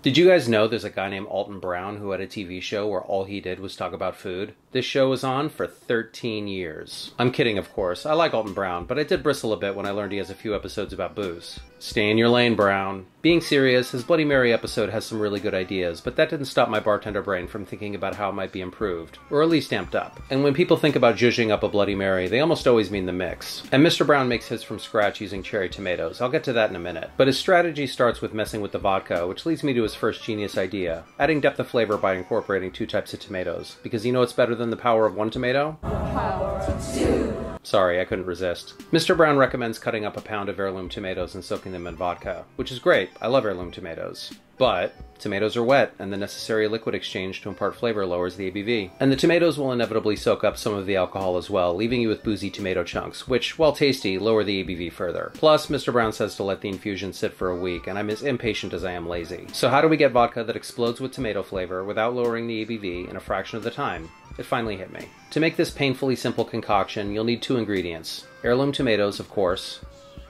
Did you guys know there's a guy named Alton Brown who had a TV show where all he did was talk about food? This show was on for 13 years. I'm kidding, of course. I like Alton Brown, but I did bristle a bit when I learned he has a few episodes about booze. Stay in your lane, Brown. Being serious, his Bloody Mary episode has some really good ideas, but that didn't stop my bartender brain from thinking about how it might be improved, or at least amped up. And when people think about zhuzhing up a Bloody Mary, they almost always mean the mix. And Mr. Brown makes his from scratch using cherry tomatoes. I'll get to that in a minute. But his strategy starts with messing with the vodka, which leads me to his first genius idea, adding depth of flavor by incorporating 2 types of tomatoes. Because you know what's better than the power of 1 tomato? Power of 2. Sorry, I couldn't resist. Mr. Brown recommends cutting up a pound of heirloom tomatoes and soaking them in vodka, which is great. I love heirloom tomatoes. But tomatoes are wet, and the necessary liquid exchange to impart flavor lowers the ABV. And the tomatoes will inevitably soak up some of the alcohol as well, leaving you with boozy tomato chunks, which, while tasty, lower the ABV further. Plus, Mr. Brown says to let the infusion sit for a week, and I'm as impatient as I am lazy. So how do we get vodka that explodes with tomato flavor without lowering the ABV in a fraction of the time? It finally hit me. To make this painfully simple concoction, you'll need 2 ingredients. Heirloom tomatoes, of course,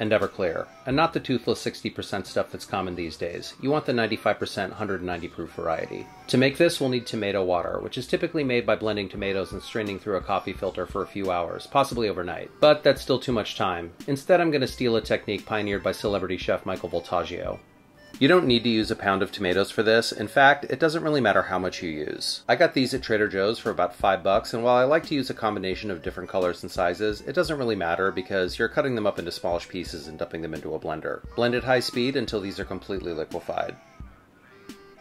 and Everclear. And not the toothless 60% stuff that's common these days. You want the 95% 190 proof variety. To make this, we'll need tomato water, which is typically made by blending tomatoes and straining through a coffee filter for a few hours, possibly overnight. But that's still too much time. Instead, I'm going to steal a technique pioneered by celebrity chef Michael Voltaggio. You don't need to use a pound of tomatoes for this. In fact, it doesn't really matter how much you use. I got these at Trader Joe's for about $5, and while I like to use a combination of different colors and sizes, it doesn't really matter because you're cutting them up into smallish pieces and dumping them into a blender. Blend at high speed until these are completely liquefied.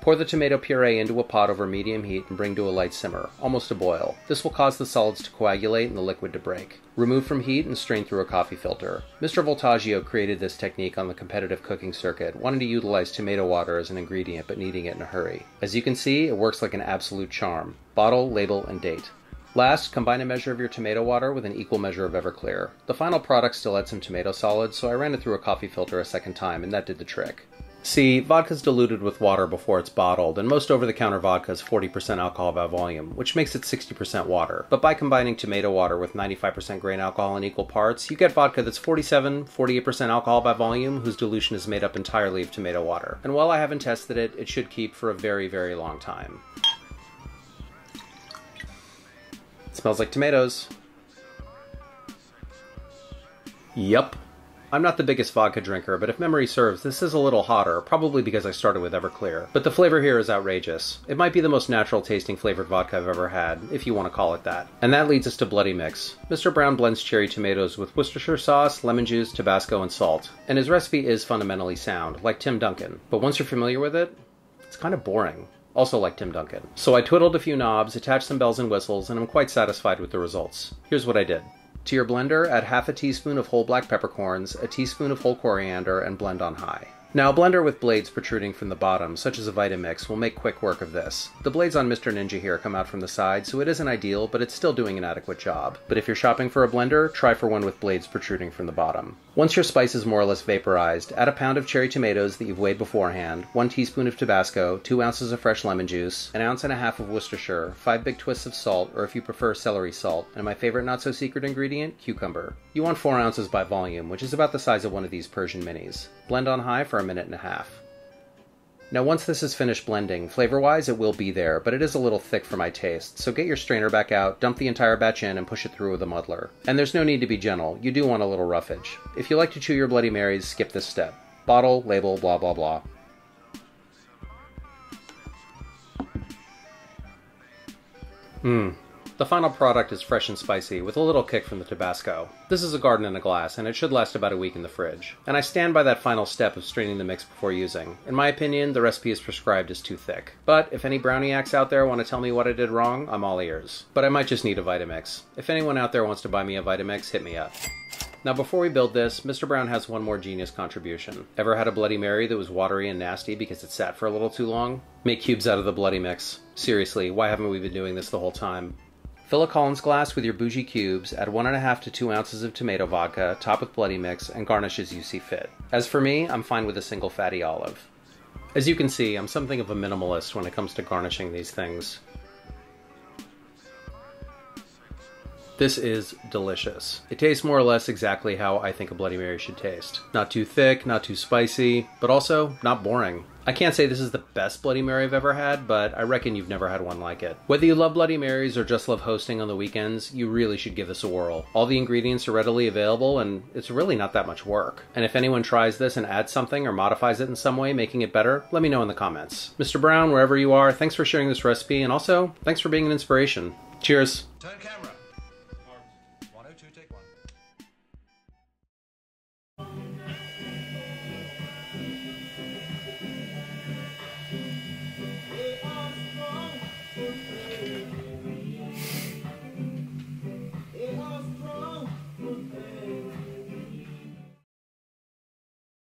Pour the tomato puree into a pot over medium heat and bring to a light simmer, almost a boil. This will cause the solids to coagulate and the liquid to break. Remove from heat and strain through a coffee filter. Mr. Voltaggio created this technique on the competitive cooking circuit, wanting to utilize tomato water as an ingredient but needing it in a hurry. As you can see, it works like an absolute charm. Bottle, label, and date. Last, combine a measure of your tomato water with an equal measure of Everclear. The final product still had some tomato solids, so I ran it through a coffee filter a second time, and that did the trick. See, vodka's diluted with water before it's bottled, and most over-the-counter vodka is 40% alcohol by volume, which makes it 60% water. But by combining tomato water with 95% grain alcohol in equal parts, you get vodka that's 48% alcohol by volume, whose dilution is made up entirely of tomato water. And while I haven't tested it, it should keep for a very, very long time. It smells like tomatoes. Yup. I'm not the biggest vodka drinker, but if memory serves, this is a little hotter, probably because I started with Everclear. But the flavor here is outrageous. It might be the most natural tasting flavored vodka I've ever had, if you want to call it that. And that leads us to Bloody Mix. Mr. Brown blends cherry tomatoes with Worcestershire sauce, lemon juice, Tabasco, and salt. And his recipe is fundamentally sound, like Tim Duncan. But once you're familiar with it, it's kind of boring. Also like Tim Duncan. So I twiddled a few knobs, attached some bells and whistles, and I'm quite satisfied with the results. Here's what I did. To your blender, add half a teaspoon of whole black peppercorns, a teaspoon of whole coriander, and blend on high. Now, a blender with blades protruding from the bottom, such as a Vitamix, will make quick work of this. The blades on Mr. Ninja here come out from the side, so it isn't ideal, but it's still doing an adequate job. But if you're shopping for a blender, try for one with blades protruding from the bottom. Once your spice is more or less vaporized, add a pound of cherry tomatoes that you've weighed beforehand, 1 teaspoon of Tabasco, 2 ounces of fresh lemon juice, an ounce and a half of Worcestershire, 5 big twists of salt, or if you prefer celery salt, and my favorite not-so-secret ingredient, cucumber. You want 4 ounces by volume, which is about the size of one of these Persian minis. Blend on high for a minute and a half. Now once this is finished blending, flavor-wise it will be there, but it is a little thick for my taste, so get your strainer back out, dump the entire batch in, and push it through with a muddler. And there's no need to be gentle, you do want a little roughage. If you like to chew your Bloody Marys, skip this step. Bottle, label, blah blah blah. The final product is fresh and spicy, with a little kick from the Tabasco. This is a garden in a glass, and it should last about a week in the fridge. And I stand by that final step of straining the mix before using. In my opinion, the recipe is prescribed as too thick. But if any browniacs out there want to tell me what I did wrong, I'm all ears. But I might just need a Vitamix. If anyone out there wants to buy me a Vitamix, hit me up. Now before we build this, Mr. Brown has one more genius contribution. Ever had a Bloody Mary that was watery and nasty because it sat for a little too long? Make cubes out of the Bloody Mix. Seriously, why haven't we been doing this the whole time? Fill a Collins glass with your bougie cubes, add 1.5 to 2 ounces of tomato vodka, top with Bloody Mix, and garnish as you see fit. As for me, I'm fine with a single fatty olive. As you can see, I'm something of a minimalist when it comes to garnishing these things. This is delicious. It tastes more or less exactly how I think a Bloody Mary should taste. Not too thick, not too spicy, but also not boring. I can't say this is the best Bloody Mary I've ever had, but I reckon you've never had one like it. Whether you love Bloody Marys or just love hosting on the weekends, you really should give this a whirl. All the ingredients are readily available, and it's really not that much work. And if anyone tries this and adds something or modifies it in some way, making it better, let me know in the comments. Mr. Brown, wherever you are, thanks for sharing this recipe, and also, thanks for being an inspiration. Cheers! Turn camera.